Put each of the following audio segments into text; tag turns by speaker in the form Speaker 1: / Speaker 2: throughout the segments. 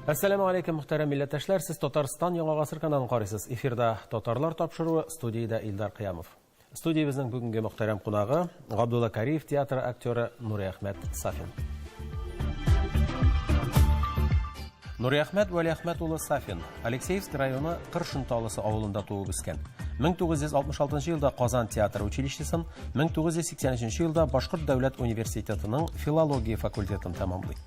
Speaker 1: Assalamu alaikum muhtaram millәттәшләр, сез Татарстан Яңа гасыр каналын карыйсыз. Эфирда татарлар тапшыруы, студиядә Илдар Кыямов. Студиябезнең бүгенге мөхтәрәм кунагы Габдулла Кариев театры актеры Нуриәхмәт Сафин. Нуриәхмәт Вәлиәхмәт улы Сафин, Алексеевск районы Кыршынталысы авылында туып үскән. 1966 елда Казан театр училищесын, 1983 елда Башкорт дәүләт университетының филология факультетын тәмамлый.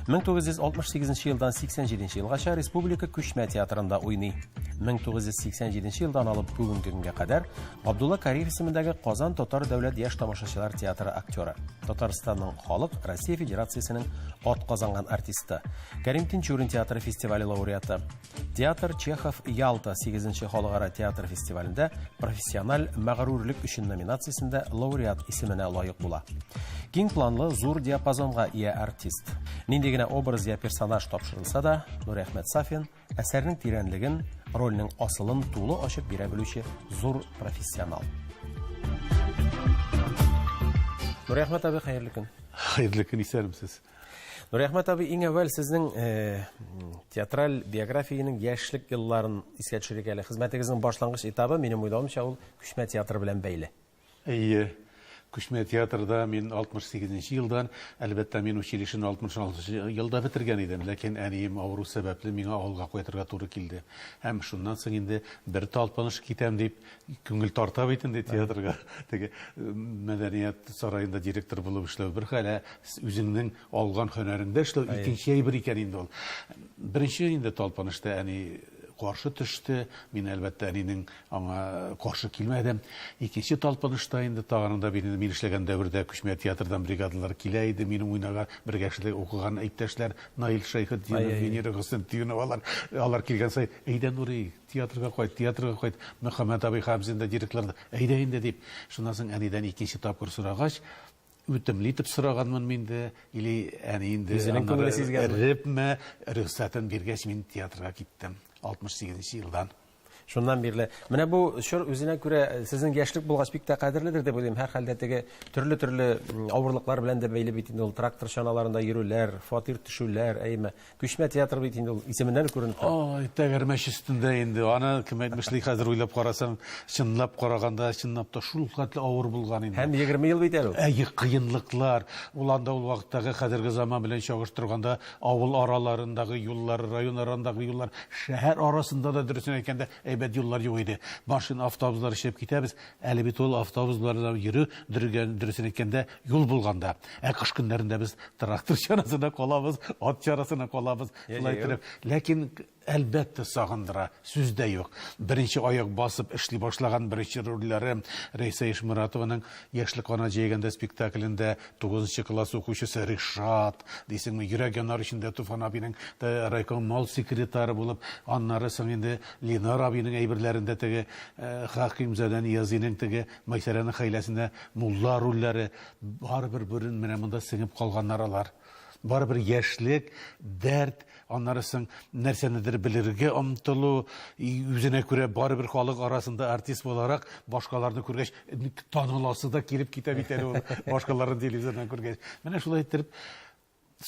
Speaker 1: 1968 елдан 87 елгача Республика Күчмә театрында уйный. 1987 елдан алып бүгенге көнгә кадәр Габдулла Кариев исемендәге Казан татар дәүләт яшь тамашачылар театры актеры, Татарстанның халык Россия Федерациясенең атказанган артисты, Кәрим Тинчурин театры фестивале лауреаты, театр Чехов Ялта 8-нче халыкара театр фестивалендә профессиональ мәгърурлык өчен номинациясендә лауреат исеменә лаек була. Киң планлы, зур диапазонга ия артист. Нинди генә образ я персонаж тапшырылса да, Нуриәхмәт Сафин әсәрнең тирәнлеген, рольнең асылын тулы ачып бирә белүче зур профессионал. Нуриәхмәт абый, хәерле көн.
Speaker 2: Хәерле көн, исәнмесез.
Speaker 1: Нуриәхмәт абый, иң әүвәл сезнең театраль биографияның яшьлек елларын искә төшерик әле. Хезмәтегезнең башлангыч этабы, минем уйлавымча, ул Күчмә театры белән бәйле.
Speaker 2: Күчмә театрда мин 68 елдан, әлбәттә мин училищены 66 елда бетергән идем, ләкин әнием авыру сәбәпле миңа авылга кайтырга туры килде. Һәм шуннан соң инде бер талпыныш китәм дип күңел тарта бит инде театрга. Теге мәдәният сараенда директор булып эшләү бер хәл, үзеңнең алган һөнәреңдә эшләү икенче әйбер икән инде ул. Беренче инде талпынышта әни каршы төште, мин әлбәттә әнинең аңа каршы килмәдем. Икенче талпынышта инде тагында мин эшләгән дәвердә Күчмә театрдан бригадалар килә иде, минем уйнага бергә укыган иптәшләр Наил Шәйхетдинов, Венера Хусентдинова, алар килгән сай, әйдә Нури, театрга кайт, Мөхәммәд абый Хәмзин дә директорлар, әйдә инде дип. Шуннан соң әнидән икенче тапкыр сорагач, үтемле итеп сораганмын минде, или әни инде репме рөхсәтен биргәч мин театрга киттем. 68 елдан.
Speaker 1: Шуннан бирле. Менә бу шур үзенә күрә сезнең яшьлек булгач бик тә кадерледер дип уйлыйм. Һәр хәлдә теге төрле авырлыклар белән дә бәйле бит инде ул трактор чаналарында йөрүләр, фатир төшүләр, әйме. Күчмә театры бит инде ул исеменнән күренеп тора.
Speaker 2: Тәгәрмәч өстендә инде. Аны кем әйтмешли, хәзер уйлап карасаң, чынлап караганда, чынлап та шул хәтле авыр булган инде.
Speaker 1: Һәм 20 ел бит әле ул.
Speaker 2: Кыенлыклар, ул анда ул вакыттагы хәзерге заман белән чагыштырганда, авыл араларындагы юллар, район арасындагы юллар, шәһәр арасында да дөресен әйткәндә әйбәт юллар юк иде. Машина, автобуслар эшләп китәбез. Әле бит ул автобусларда йөрү дөресен әйткәндә юл булганда. Кыш көннәрендә без трактор чарасында калабыз, ат чарасында калабыз. Шулай итеп, ләкин әлбәттә сагындыра, сүздә юк. Беренче аяк басып эшли башлаган беренче рольләре Рәйсә Ишмуратованың Яшьлек ана җәйгәндә спектаклендә 9нчы класс укучысы Ришат, дисеңме, йөрәк янар эчендә Туфан абиның райком мал секретары булып, аннары соң инде Ленар абиның әйберләрендә теге Хакимзадә Ниязиның теге Майсарәнең хәйләсендә мулла рольләре барыбер бүрен менә монда сеңеп калганнар алар. Барыбер яшьлек, дәрт, аннары соң нәрсәнедер белергә омтылу, үзенә күрә барыбер халык арасында артист буларак башкаларны күргәч таныласы да килеп китә бит әле ул башкаларны телевизордан күргәч. Менә шулай итеп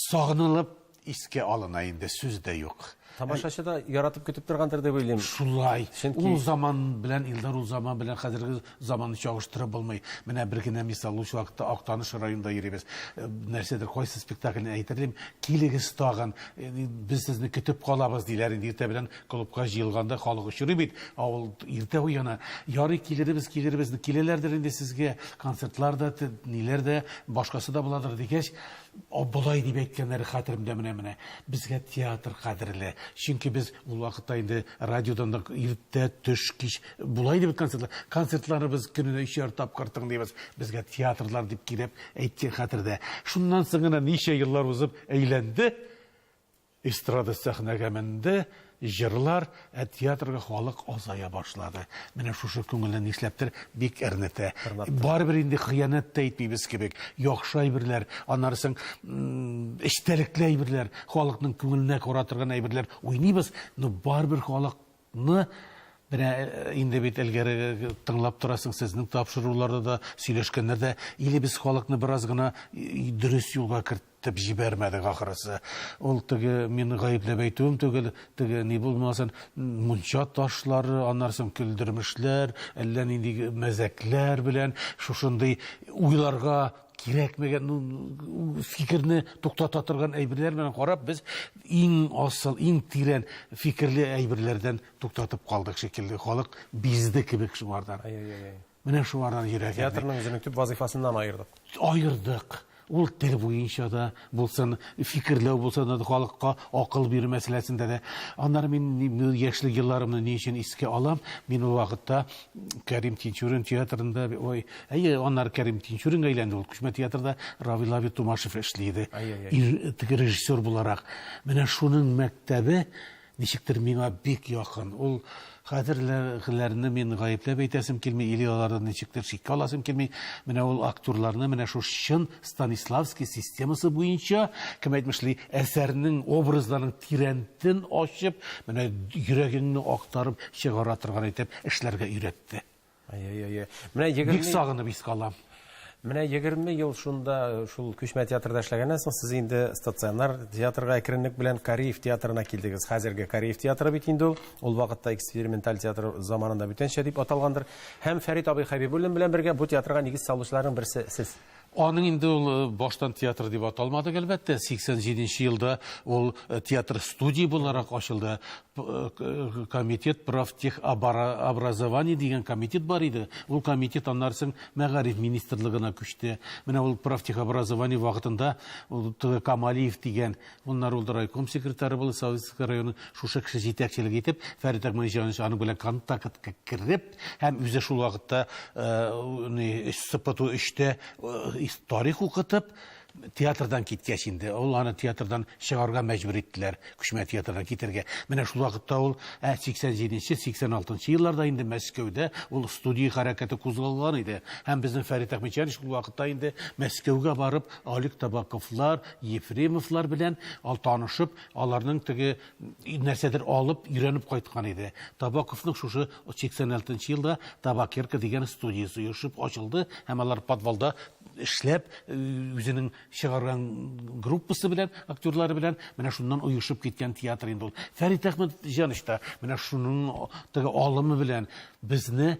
Speaker 2: сагынылып искә алына инде, сүздә юк.
Speaker 1: Тамашачы да яратып көтеп торгандыр дип уйлыйм.
Speaker 2: Шулай. Ул заман белән, Илдар, ул заман белән хәзерге заманны чагыштырып булмый. Менә бер генә мисал, ул вакытта Актаныш районында йөрибез. Нәрсәдер кайсы спектакльне әйтерлим, килегез тагын, без сезне көтеп калабыз диләр инде. Иртә белән клубка җыелганда халык очрый бит. Авыл иртә уяна. Ярый килербез, киләләрдер инде сезгә концертларда, ниләрдә, башкасы да буладыр дигәч, болай дип әйткәннәре хәтеремдә менә. Безгә театр кадерле. Чөнки без ул вакытта инде радиодан да иртә, төш, кич булай дип концертларыбыз көненә 3 тапкыр тыңлыйбыз. Безгә театрлар дип килеп әйткән хәтердә. Шуннан соң гына ничә еллар узып әйләнде. Эстрада сәхнәгә менде, җырлар, театрга халык азая башлады. Менә шушы күңелне нишләптер бик әрнәтә. Барыбер инде хыянат та әйтмибез кебек. Яхшы әйберләр, аннары соң эчтәлекле әйберләр, халыкның күңеленә кара торган әйберләр уйныйбыз, но барыбер халыкны Менә инде бит элгәре тыңлап торасың, сезнең тапшыруларда да сөйләшкәннәрдә, или без халыкны бераз гына дөрес юлга кертеп җибәрмәдек ахрысы. Ул теге мин гаепләп әйтүем түгел, теге ни булмасын, мунча ташлары, аннарсын көлдермешләр, әллә нинди мәзәкләр белән шушындый уйларга кирәкмәгән фикерне туктата торган әйберләр белән карап, без иң асыл, иң тирән фикерле әйберләрдән туктатып калдык шикелле. Халык безде кебек шуңардан. Менә шуңардан йөрәк.
Speaker 1: Театрның үзенең төп вазифасыннан айырдык.
Speaker 2: Айырдык. Ул тел буенча да булсын, фикерләү булса да халыкка акыл бирү мәсьәләсендә дә. Аннары мин яшьлек елларымны ни өчен искә алам? Мин ул вакытта Кәрим Тинчурин театрында, аннары Кәрим Тинчуринга әйләнде ул. Күчмә театрда Равил Тумашев эшли иде. Теге режиссер буларак. Менә шуның мәктәбе ничектер миңа бик якын. Ул хәзерләрне мин гаепләп әйтәсем килми, или алардан ничектер шиккә аласым килми. Менә ул актерларны менә шу чын Станиславский системасы буенча, кем әйтмешли, әсәрнең образларының тирәнтен ачып, менә йөрәгеңне актарып чыгара торган итеп эшләргә өйрәтте.
Speaker 1: Менә
Speaker 2: Бик сагынып искә алам.
Speaker 1: Менә 20 ел шунда шул Күчмә театрда эшләгәннән соң сез инде стационар театрга әкренлек белән Кариев театрына килдегез. Хәзерге Кариев театры бит инде ул. Ул вакытта эксперименталь театр заманында бүтәнчә дип аталгандыр. Һәм Фәрит абый Хәбибуллин белән бергә бу театрга нигез салучыларның берсе сез.
Speaker 2: Аның инде ул баштан театр дип аталмады, әлбәттә. 87 елда ул театр студия буларак ачылды. Комитет профтех образование дигән комитет бар иде. Ул комитет аннарсын мәгариф министрлыгына күчте. Менә ул профтех образование вакытында Камалиев дигән, уннар ул райком секретары булды, Советский районы шушы кеше җитәкчелек итеп, Фәрит Әхмәтҗанович аның белән контактка кереп, һәм үзе шул вакытта СПТУ 3-тә тарих укытып, театрдан киткәч инде. Ул аны театрдан чыгарга мәҗбүр иттеләр, Күчмә театрына китергә. Менә шул вакытта ул 87-86 елларда инде Мәскәүдә ул студия хәрәкәте кузгалган иде. Һәм безнең Фәрит Әхмәтҗанович шул вакытта инде Мәскәүгә барып, Алик Табаковлар, Ефремовлар белән танышып, аларның теге нәрсәдер алып, өйрәнеп кайткан иде. Табаковның шушы 86 елда Табакерка дигән студиясе оешып ачылды, һәм алар подвалда эшләп, үзенең чыгарган группасы белән, актерлары белән, менә шуннан оешып киткән театр инде ул. Фәрит Әхмәтҗанович та менә шуның теге алымы белән безне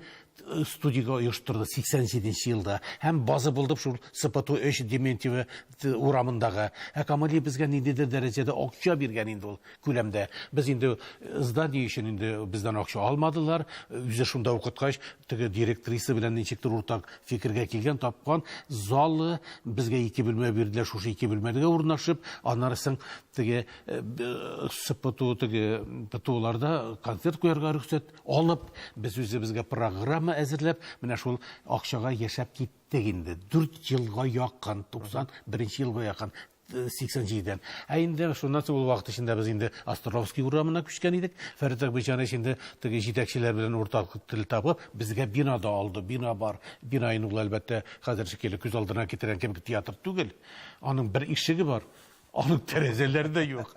Speaker 2: студияга оештырды 87 елда. Һәм база булдып шул СПТУ 3 Дементьева урамындагы. Камали безгә ниндидер дәрәҗәдә акча биргән инде ул күләмдә. Без инде здание өчен инде бездән акча алмадылар. Үзе шунда укыткач, теге директриса белән ничектер уртак фикергә килгән, тапкан залы безгә 2 бүлмә бирделәр. Шушы 2 бүлмәгә урнашып, аннарысын теге СПТУ теге ПТУларда концерт куярга рөхсәт алып, без үзебезгә программа әзерләп, менә шул акчага яшәп киттек инде. 4 елга якын, 91 елга якын, 87-дән. Инде шуннан соң ул вакыт эчендә без инде Островский урамына күчкән идек. Фәрит Әхмәтҗанович инде теге җитәкчеләр белән уртак тел табып, безгә бина да алды. Бина бар. Бинаның ул әлбәттә хәзер шикелле күз алдына китерән кебек театр түгел. Аның бер ишеге бар. Аның тәрәзәләре дә юк.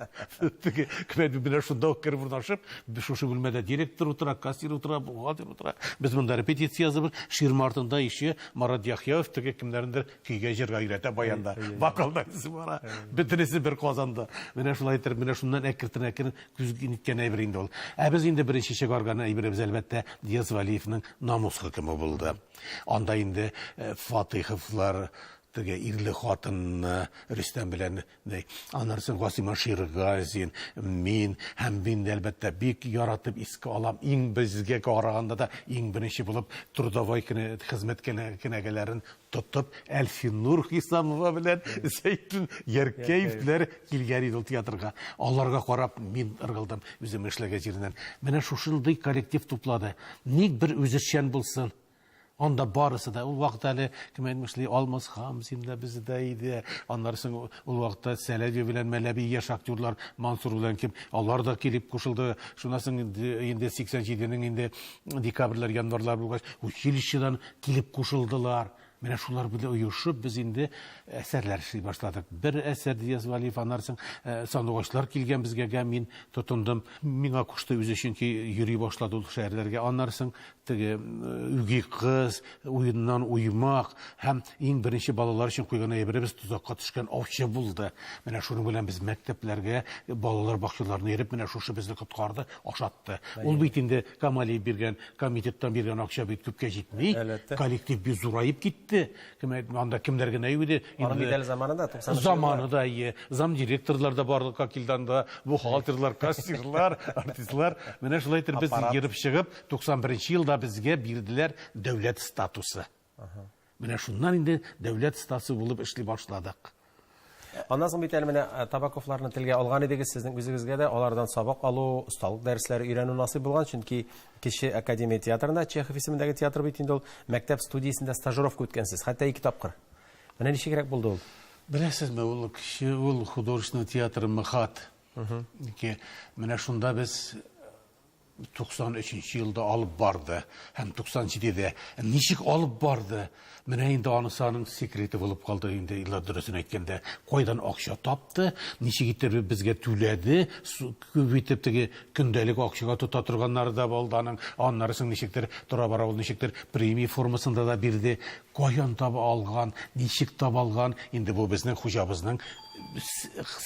Speaker 2: Кемәд белән шунда ук кереп урнашып, шушы бүлмәдә директор утыра, кассир утыра, бухгалтер утыра. Без монда репетиция язып, ширма артында ише Марат Яхьяев теге кемнәрдер көйгә җырга өйрәтә баянда. Вокалда бара. Бөтенесе бер Казанда. Менә шулай итеп, менә шуннан әкертен күз ниткән әйбер инде ул. Без инде беренче чыгарган әйберебез әлбәттә Диаз Валиевның намус хөкеме булды. Анда инде Фатыйховлар, теге ирле хатын Рөстәм белән, аннарсын Гасима Ширгазин, мин һәм мин әлбәттә бик яратып искә алам. Иң безгә караганда да иң беренче булып трудовой хезмәт кенәгәләрен тотып, Әлфинур Хисамова белән Зәйтүн Яркәевләр килгән иде ул театрга. Аларга карап мин ыргылдым үзем эшләгән җиреннән. Менә шушындый коллектив туплады. Ник бер үзешчән булсын? Анда барысы да, ул вакытта әле кем әйтмешли, Алмаз Хамзин да бездә иде. Аннарсын ул вакытта Сәләби белән Мәләби яшь актерлар, Мансур белән кем, алар да килеп кушылды. Шуннан инде 87-нең инде декабрьләр, январьлар булгач, училищедан килеп кушылдылар. Менә шулар белән оешып, без инде әсәрләр эшли башладык. Бер әсәр Диез Валиев, анарсын сандугачлар килгән безгә, мин тотындым. Миңа кушты үзе, чөнки йөри башлады ул шәһәрләргә. Анарсын теге үги кыз, уеннан уймак һәм иң беренче балалар өчен куйган әйберебез тузакка төшкән овчы булды. Менә шуның белән без мәктәпләргә, балалар бакчаларына йөреп, менә шушы безне коткарды, ашатты. Ул бит инде Камали биргән, комитеттан биргән акча бит күпкә җитми. Коллектив бит зурайып китте. Анда кемнәр генә иде?
Speaker 1: Бел заманында 90
Speaker 2: Заманында зам директорлар да барлыкка килде анда, бухгалтерлар, кассирлар, артистлар. Менә шулай итеп без йөреп чыгып, 91 елда безгә бирделәр дәүләт статусы. Менә шуннан инде дәүләт статусы булып эшли башладык.
Speaker 1: Аннан соң бит әле менә Табаковларны телгә алган идегез, сезнең үзегезгә дә алардан сабак алу, осталык дәресләре өйрәнү насыйп булган, чөнки Кече Академия театрында, Чехов исемендәге театр бит инде ул мәктәп студиясендә стажировка үткәнсез, хәтта 2 тапкыр. Менә ничегрәк булды ул?
Speaker 2: Беләсезме, ул художественный театр МХАТ. Менә шунда без 93 елда алып барды, һәм 97дә ничек алып барды? Менә инде анысының секреты булып калды инде, илла дөресен әйткәндә, кайдан акча тапты, ничек итеп безгә түләде, күп теге көндәлек акчага тота торганнары да булды, аннарысын ничектер тора-бара ул ничектер премия формасында да бирде, каян таба алган, ничек таба алган, инде бу безнең хуҗабызның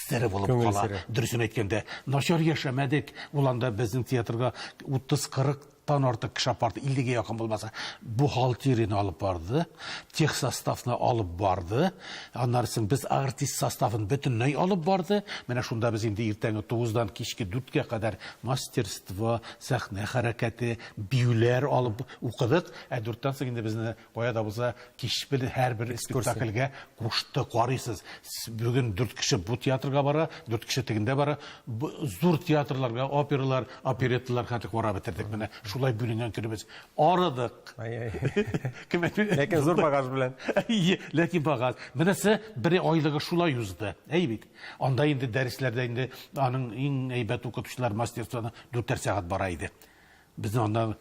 Speaker 2: сәре булып кала. Дөресен әйткәндә, начар яшәмәдек, ул анда безнең театрга 30-40 тан артык кеше апарды, 50-гә якын булмаса, бухгалтерияны алып барды, тех составны алып барды, аннарсын без артист составын бөтенләй алып барды. Менә шунда без инде иртәнге 9-дан кичке 4-гә кадәр мастерство, сәхнә хәрәкәте, биюләр алып укыдык. 4-тан соң инде безне кая да булса кич белән һәрбер спектакльгә кушты, карыйсыз. Бүген 4 кеше бу театрга бара, 4 кеше тегендә бара. Зур театрларга, опералар, оперетталар хәтта кара бетердек. Менә шулай бүленгән көнебез арыдык.
Speaker 1: Ләкин зур багаж белән.
Speaker 2: Ләкин багаж. Менәсе бер айлыгы шулай узды. Бит. Анда инде дәресләрдә инде аның иң әйбәт укытучылар мастерствоны 4 сәгать бара иде. Без анда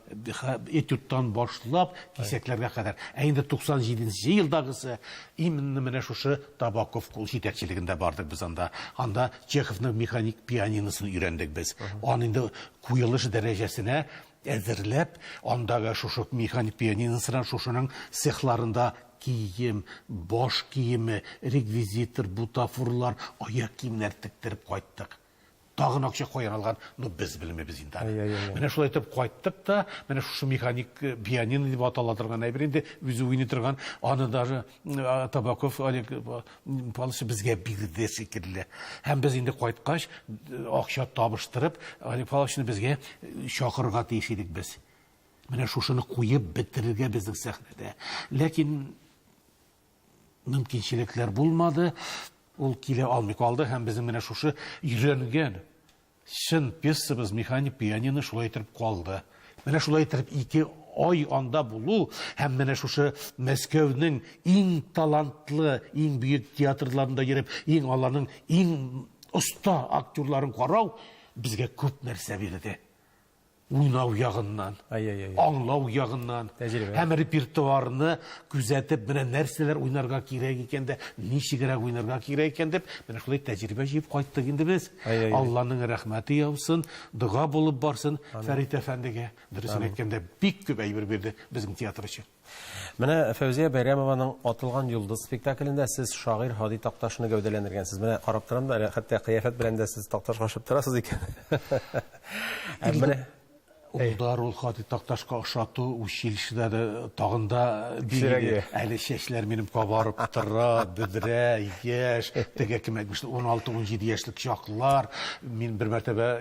Speaker 2: этюдтан башлап кисәкләргә кадәр. Инде 97 елдагысы именно менә шушы Табаков кул җитәкчелегендә бардык без анда. Анда Чеховның механик пианиносын өйрәндек без. Аны инде куелыш дәрәҗәсенә әзерләп, андагы шушы механик пианиносын шушының цехларында кием, баш киеме, реквизитор, бутафорлар, аяк киемнәр тектереп кайттык. Тагын акча каян алган, без белмәбез инде. Менә шулай итеп кайттык та, менә шушы механик пианино дип атала торган әйбер инде үзе уйный торган, аны даже Табаков Олег Павлович безгә бирде шикелле. Һәм без инде кайткач акча табыштырып, Олег Павловичны безгә чакырга тиеш идек без. Менә шушыны куеп бетерергә безнең сәхнәдә. Ләкин мөмкинчелекләр булмады. Ул килә алмый калды һәм безнең менә шушы өйрәнгән чын пьесабыз механик пианино шулай итеп калды. Менә шулай итеп 2 ай анда булу һәм менә шушы Мәскәүнең иң талантлы, иң бөек театрларында йөреп, иң аларның иң оста актерларын карау безгә күп нәрсә бирде. Уйнау ягыннан, аңлау ягыннан, һәм репертуарны күзәтеп, менә нәрсәләр уйнарга кирәк икән дә, ничегрәк уйнарга кирәк икән дип, менә шулай тәҗрибә җыеп кайттык инде без. Алланың рәхмәте яусын, дуга булып барсын Фәрит әфәндегә. Дөресен әйткәндә, бик күп әйбер бирде безнең театр өчен.
Speaker 1: Менә Фәүзия Бәйрәмованың Атылган йолдыз спектаклендә сез шагыйрь Һади Такташны гәүдәләндергәнсез. Менә карап торам да, хәтта кыяфәт белән дә сез Такташ ашып торасыз икән. Менә
Speaker 2: Улдар ул Һади Такташка ошату училищеда тагында бирде. Әле чәчләр минем кабарып тора, бөдрә, яшь, теге кем әйтмеш 16-17 яшьлек чаклар. Мин бер мәртәбә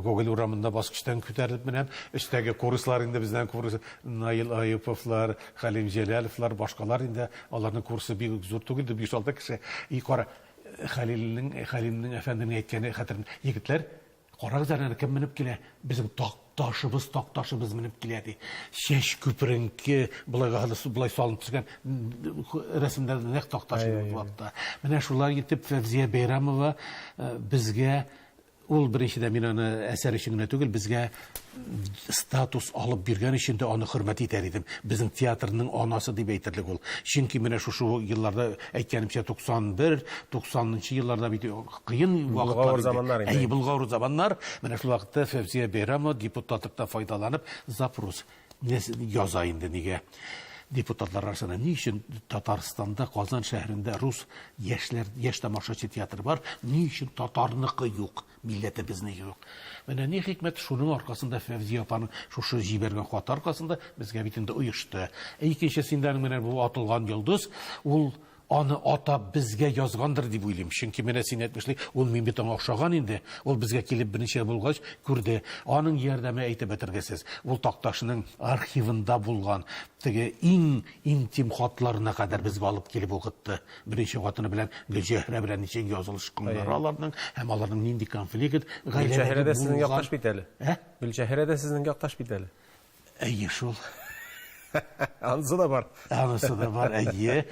Speaker 2: Гоголь урамында баскычтан күтәрелеп менәм. Эштәге курслар инде бездән курс Наил Аюповлар, Хәлим Җәләловлар, башкалар инде аларның курсы бик зур түгел, 5-6 кеше. Кара Хәлимнең әфәндемнең әйткәне хәтерем, егетләр карагыз әле кем менеп килә, безнең такташыбыз менеп килә ди. Чәч күперенке булай салынып төшкән рәсемдә нәкъ такташ булып. Менә шулар итеп Фәвзия Бәйрәмова безгә ул беренчедә мин аны әсәр өчен генә түгел, безгә статус алып биргән өчен дә аны хөрмәт итәр идем. Безнең театрның анасы дип әйтерлек ул. Чөнки менә шушы елларда әйткәнемчә 91-90нчы елларда бит кыен
Speaker 1: Булгавыр заманнар инде.
Speaker 2: Булгавыр заманнар. Менә шул вакытта Фәвзия Бәйрәмова депутатлыктан файдаланып запрос яза инде нигә. Депутатлар арасында ни өчен Татарстанда, Казан шәһәрендә рус яшь тамашачы театры бар, ни өчен татарныкы юк, милләте безне юк. Менә ни хикмәт шуның аркасында Фәвзия апаның шушы җибәргән хаты аркасында безгә бит инде оешты. Икенчесендә менә бу атылган йолдыз, ул аны ата безгә язгандыр дип уйлыйм. Чөнки менә син әйтмешли, ул мин бит аңа охшаган инде. Ул безгә килеп беренче булгач күрде. Аның ярдәме әйтеп бетергесез. Ул Такташның архивында булган теге иң интим хатларына кадәр безгә алып килеп укытты. Беренче хатыны белән Гөлҗәһрә белән ничек язылышканнар аларның, һәм аларның нинди конфликт,
Speaker 1: Гөлҗәһрә дә сезнең якташ бит әле. Гөлҗәһрә дә сезнең якташ бит әле.
Speaker 2: Әйе шул.
Speaker 1: Анысы да бар.
Speaker 2: Анысы да бар, әйе.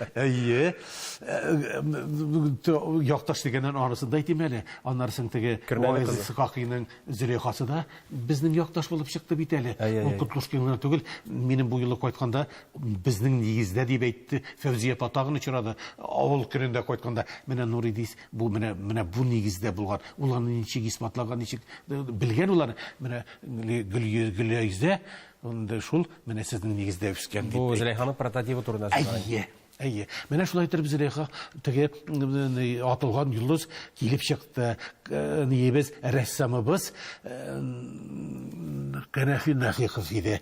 Speaker 2: Якташ дигәннән анысы да әйтим әле. Аннарсын теге Сыкакыйның Зөлейхасы да безнең якташ булып чыкты бит әле. Ул Котлушкиннан түгел, минем бу елы кайтканда безнең нигездә дип әйтте. Фәвзия Патагын очрады. Авыл көнендә кайтканда, менә Нуридис бу менә бу нигездә булган. Уларны ничек исбатлаган, ничек белгән уларны. Менә Гөлйөздә шул менә сезнең нигездә үскән дип.
Speaker 1: Бу Зөлейханың прототипы турында
Speaker 2: сөйләгән. Әйе. Менә шулай итеп Зөлейха теге атылган йолдыз килеп чыкты. Нибез рәссамыбыз Кәнәфи Нәхиков иде.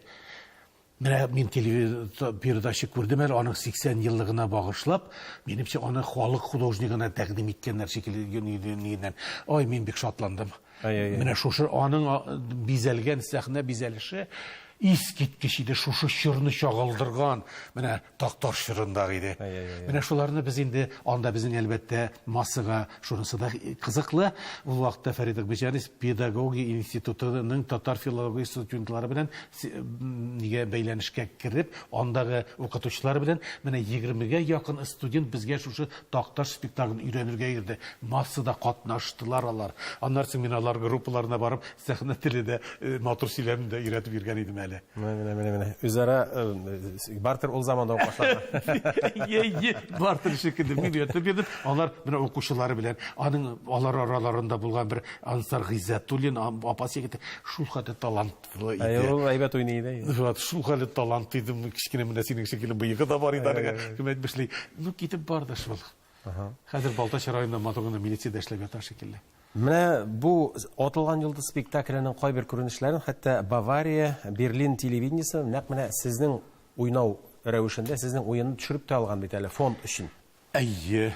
Speaker 2: Менә мин телевизорда күрдем әле аның 80 еллыгына багышлап, минемчә аны халык художнигына тәкъдим иткәннәр шикелле нидән. Ой, мин бик шатландым. Менә шушы аның бизәлгән сәхнә бизәлеше искиткеч иде, шушы чорны чагылдырган, менә Такташ чорындагы иде. Менә шуларны без инде анда безнең әлбәттә массага шунысы да кызыклы. Ул вакытта Фәрит Акберҗанис педагогия институтының татар филология студентлары белән нигә бәйләнешкә кирип, андагы укытучылар белән менә 20гә якын студент безгә шушы Такташ спектаклен өйрәнергә йөрде. Массада катнаштылар алар. Аннан соң мин алар группаларына барып, сәхнә телендә матур сөйләмне дә өйрәтеп йөргән идем әле.
Speaker 1: Менә. Үзара бартер ул заманда укышлар.
Speaker 2: Бартер шикелле мин өйрәтеп бирдем. Алар менә укучылары белән, аның алар араларында булган бер Ансар Гыйззәтуллин апасы егет шул хәтле талантлы иде.
Speaker 1: Ул әйбәт уйный иде.
Speaker 2: Вот шул хәтле талантлы иде. Кичкенә менә синең шикелле быегы да бар иде. Кем әйтмешли, китеп барды шул. Хәзер Балтач районында матур гына милициядә эшләп ята шикелле.
Speaker 1: Менә бу атылган йолдыз спектакленең кайбер күренешләрен хәтта Бавария, Берлин телевидениесе нәкъ менә сезнең уйнау рәвешендә сезнең уенны төшереп тә алган бит әле фонд өчен.
Speaker 2: Әйе.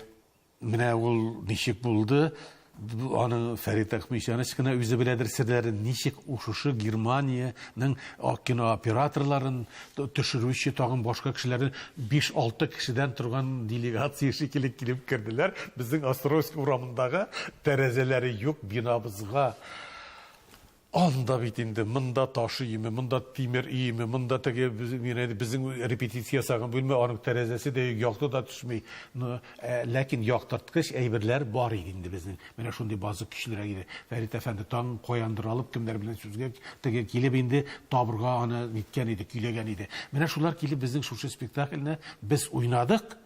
Speaker 2: Менә ул ничек булды? Аның Фәрит Акберҗанис кына үзе беләдер серләрен, ничек ушушы Германиянең кинооператорларын төшерүче тагын башка кешеләрен 5-6 кешедән торган делегация шикелле килеп керделәр. Безнең Островский урамындагы тәрәзәләре юк бинабызга. Анда бит инде монда ташы име, монда тимер име, монда теге безнең репетиция ясаган бүлмә, аның тәрәзәсе дә якты да төшми. Ләкин яктырткыч әйберләр бар иде инде безнең. Менә шундый базы көчлерәк иде. Фәрит әфәнде таң каяндыр алып кемнәр белән сүзгә теге килеп инде табырга аны ниткән иде, көйләгән иде. Менә шулар килеп безнең шушы спектакльне без уйнадык.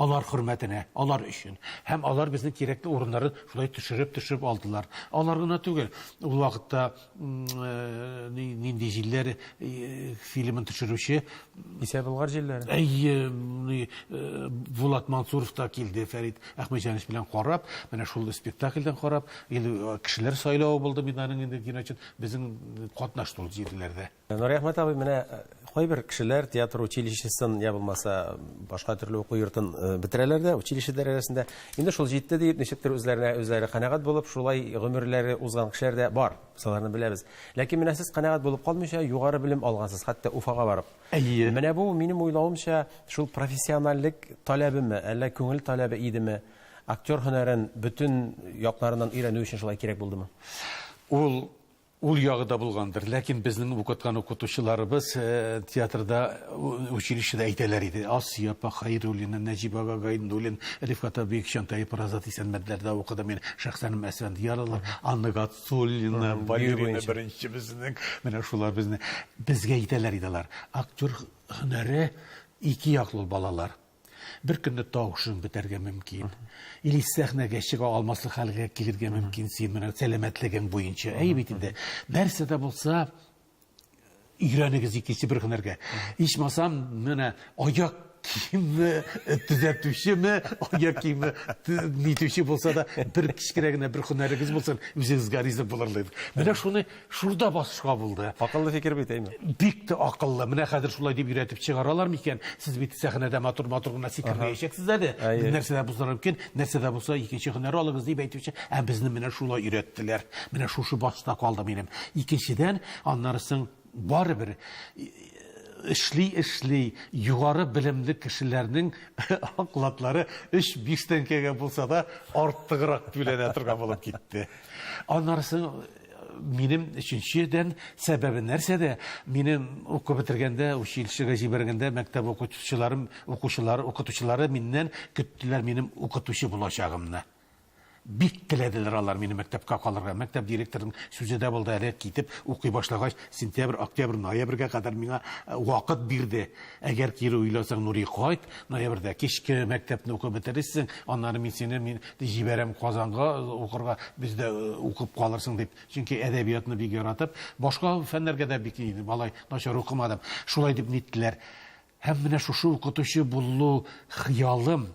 Speaker 2: Алар хөрмәтенә, алар өчен. Һәм алар безнең кирәкле урыннарын шулай төшереп алдылар. Алар гына түгел. Ул вакытта нинди җилләр фильмын төшерүче
Speaker 1: Исә Болгар җилләре.
Speaker 2: Булат Мансуров та килде, Фәрит Әхмәтҗанис белән карап, менә шул спектакльдән карап, кешеләр сайлауы булды бинаның инде кино өчен безнең катнашты ул җирләрдә.
Speaker 1: Нури Әхмәт абый, менә кайбер кешеләр театр училищесын я булмаса башка төрле уку йортын бетерәләр дә, училищеләр арасында инде шул җитте дип ничектер үзләре канәгать булып, шулай гомерләре узган кешеләр дә бар. Саларны беләбез. Ләкин менә сез канәгать булып калмыйча югары белем алгансыз, хәтта Уфага барып. Менә бу минем уйлавымча шул профессиональлек таләбеме, әллә күңел таләбе идеме? Актер һөнәрен бөтен якларыннан өйрәнү өчен шулай кирәк булдымы?
Speaker 2: Ул ул ягы да булгандыр. Ләкин безнең укыткан укытучыларыбыз театрда, училищеда әйтәләр иде. Асия апа Хәйруллина, Нәҗип ага Гайнуллин, Рифкат абый Кишантаев Разат Исәнмәтләрдә укыды. Мен Шәхсәнем Әсфәндиярова, Анна Гатсуллина, Валерина беренчебезнең, менә шулар безгә әйтәләр иделәр. Актер һөнәре ике яклы балалар. Bir künde tavşın biterge mümkün. İli səhnəgə çıqa almaslı xalqə kilirge mümkün. Sen sələmətləgən boyunca. Ey bitinde. Nərsə də bulsa İranıgız ikisi bir hünərge. İşmasam mənə ayak kimi düzeltüşü mü, ayak kimi nitüşü bulsa da bir kişilerine bir hünəriniz bulsa üzünüz garizə bularlaydı. Mənə şunu şurada başqa buldu.
Speaker 1: Akıllı fikir biteyim mi?
Speaker 2: Bik de akıllı. Mənə xədir şulay deyib üretip çıqaralar mı iken siz biti səhnədə matur-maturuna sikirməyəcəksiniz də. Nərsə də bulsa mümkün, nərsə də bulsa ikinci hünəri alığız deyib eytmişə. Bizni mənə şulay ürettiler. Mənə şuşu başta qaldı benim. İkinciden anlarısın var bir işli yukarı bilimli kişilerinin aklatları 3-5 tenkege bulsa da arttığırak bilen etirgen bulup gitti. Anlarsın benim üçüncüden sebebi nerse de benim oku bitirgende, училищеге жибергенде мектеп okutuşuları minten küttüler benim okutuşu bulacağımını. Bik tilediler alар meni mektepке қалырға. Мектеп директорының сөзі де болды, әлі кетіп, оқи башлағаш, сентябрь, октябрь, ноябрьге қадар меңа уақыт берді. Әгер кері ойласаң, Нури қойт, ноябрьде кешкі мектепні оқы бітіресің, аннары мен сені жіберем Қазанға оқырға, бізді оқып қалырсың деп. Чөнки әдәбиятны бик яратып, башқа фәннәргә дә бик балай начар оқымадым. Шулай дип ниттеләр. Һәм менә шушы укытучы булу хыялым.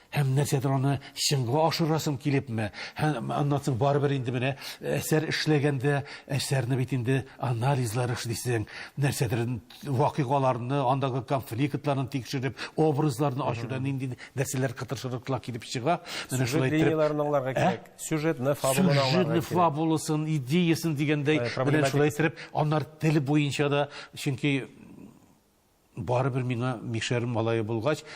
Speaker 2: Hem нәрсәдер аны шыңға ашырасым килепме? Аннан барыбер инде менә әсәр эшләгәндә әсәрне бит инде анализлар эшлисең, нәрсәдер вакыйгаларны, андагы конфликтларны тикшереп, образларны ачудан инде нәрсәләр кытыршырыклар килеп чыга. Менә шулай
Speaker 1: линияларын аңларга кирәк. Сюжетны, фабуланы аңларга кирәк.
Speaker 2: Сюжетны, фабуласын, идеясын дигәндәй, менә шулай итеп, аннар тел буенча да, чөнки бары bir миңа Мишерим малайы булгач,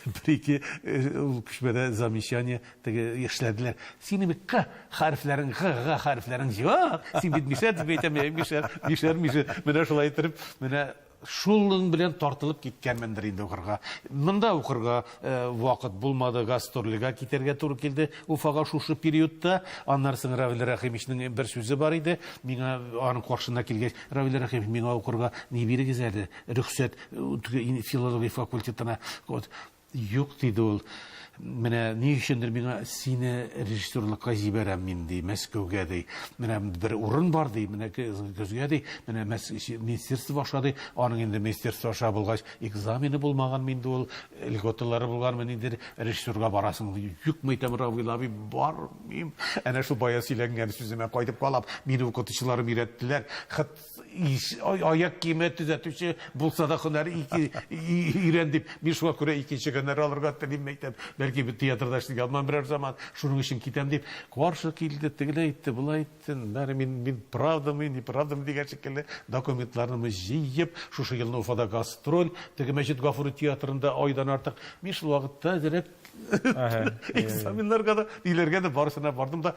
Speaker 2: bir-iki күчмәдә замечание теге эшләделәр. Синең К хәрефләрең, Г хәрефләрең җык. Син бит Мишер дип әйтәм, Мишер. Менә шулай итеп, менә шулың белән тартылып киткәнмендер инде укырга. Монда укырга вакыт булмады, гастрольгә китәргә туры килде. Уфага шушы периодта аннан соң Равил Рәхимовичнең бер сүзе бар иде. Миңа аның каршына килгәч, Равил Рәхимов миңа укырга ни бирегез әле? Рөхсәт филология факультетына. Юк диде ул. Менә ни өчендер миңа сине режиссерлыкка җибәрәм мин ди, Мәскәүгә ди. Менә бер урын бар ди, менә көзгә ди, менә министерство аша ди. Аның инде министерство аша булгач экзамены булмаган минде ул, льготалары булган мен инде режиссерга барасың ди. Юкмы итәм Равил абый бармыйм. Әнә шу бая сөйләгән сүземә кайтып калып, мине укытучыларым өйрәттеләр. Аяк киеме төзәтүче булса да һөнәр өйрәндеп, мин шуңа күрә икенче һөнәр алырга телим әйтәм. Бәлки бит театрда эшләгән алмам берәр заман, шуның өчен китәм дип, каршы килде, тегелә әйтте, булай әйтте. Мин правдамы, не правдамы дигән шикелле документларны җыеп, шушы елны Уфада гастроль, теге Мәҗит Гафури театрында айдан артык. Мин шул вакытта дирек экзаменларга да, диләргә дә барысына бардым да,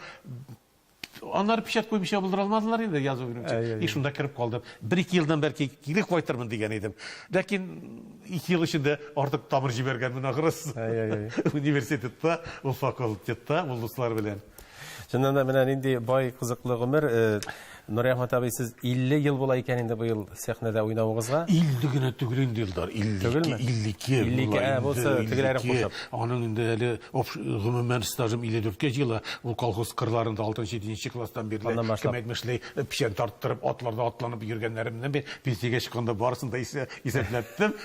Speaker 2: Onlar pişat koymuşa buldur almadılar ya da yazı günümce. İşunda kırıp kaldım. 1-2 yıldan belki gidip koytarmın diyen idim. Lakin 2 yıl içinde artık tamır jibergenmin ağırız. Üniversitette, o fakültette, uluslar bilen.
Speaker 1: Şundan da menen indi bay kızıklı ömür. Nuri Ahmet abi siz 50 yıl bola икән инде bu yıl сәхнәдә уйнавыгызга.
Speaker 2: 50 генә түгел инде елдар. 52.
Speaker 1: Булса тегеләре кушап.
Speaker 2: Аның инде әле гомумән стажым 54 җыла. Ул колхоз кырларында 6-7 класстан бирле кем әйтмешләй пишән тарттырып атларда атланып йөргәннәремнән бер пенсиягә чыкканда барысын да исәпләттем.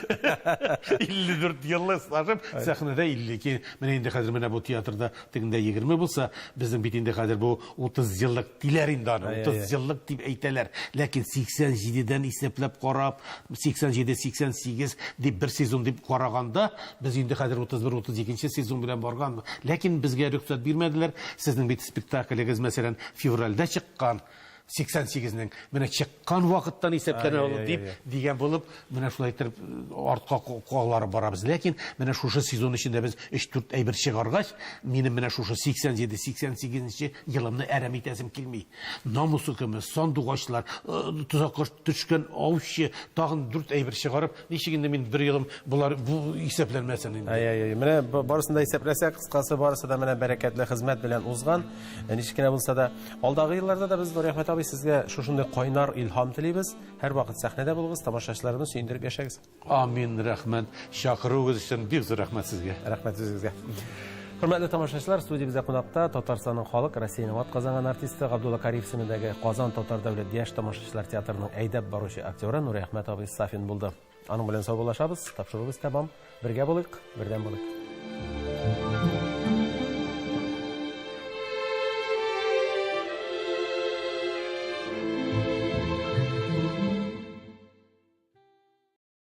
Speaker 2: 54 еллык стажым сәхнәдә 52. Менә инде хәзер менә бу театрда тегендә 20 булса, безнең бит инде хәзер бу 30 еллык диләр инде аны. 30 еллык дип әйтәләр. Ләкин 87дән исәпләп карап, 87-88 дип бер сезон дип караганда, без инде хәзер 31-32 сезон белән барган. Ләкин безгә рөхсәт бирмәделәр. Сезнең бит спектаклегез мәсәлән февральдә чыккан. 88-нең менә чыккан вакыттан исәпләнә ул дип дигән булып, менә шулай итеп артка калары барабыз. Ләкин менә шушы сезон эчендә без 3-4 әйбер чыгаргач, минем менә шушы 87-88 елымны әрәм итәсем килми. Намусы көме, сандугачлар, тузакка төшкән аучы, тагын 4 әйбер чыгарып, ничек инде мин 1 елым булар бу исәпләнмәсен инде.
Speaker 1: Менә барысын да исәпләсәк, кыскасы барысы да менә бәрәкәтле хезмәт белән узган. Ничек кенә булса да, алдагы елларда да без Нури Әхмәт абый сезгә шушындай кайнар илһам телибез. Һәр вакыт сәхнәдә булыгыз, тамашачыларыбыз сөендереп яшәгез.
Speaker 2: Амин, рәхмәт. Шакыруыгыз өчен бик зур рәхмәт сезгә.
Speaker 1: Рәхмәт сезгә. Хөрмәтле тамашачылар, студиябездә кунакта Татарстанның халык, Россиянең атказанган артисты Габдулла Кариев исемендәге Казан Татар дәүләт яшь тамашачылар театрының әйдәп баручы актеры Нури Әхмәт абый Сафин булды. Аның белән саубуллашабыз, тапшырыгыз тәмам. Бергә булыйк, бердәм булыйк.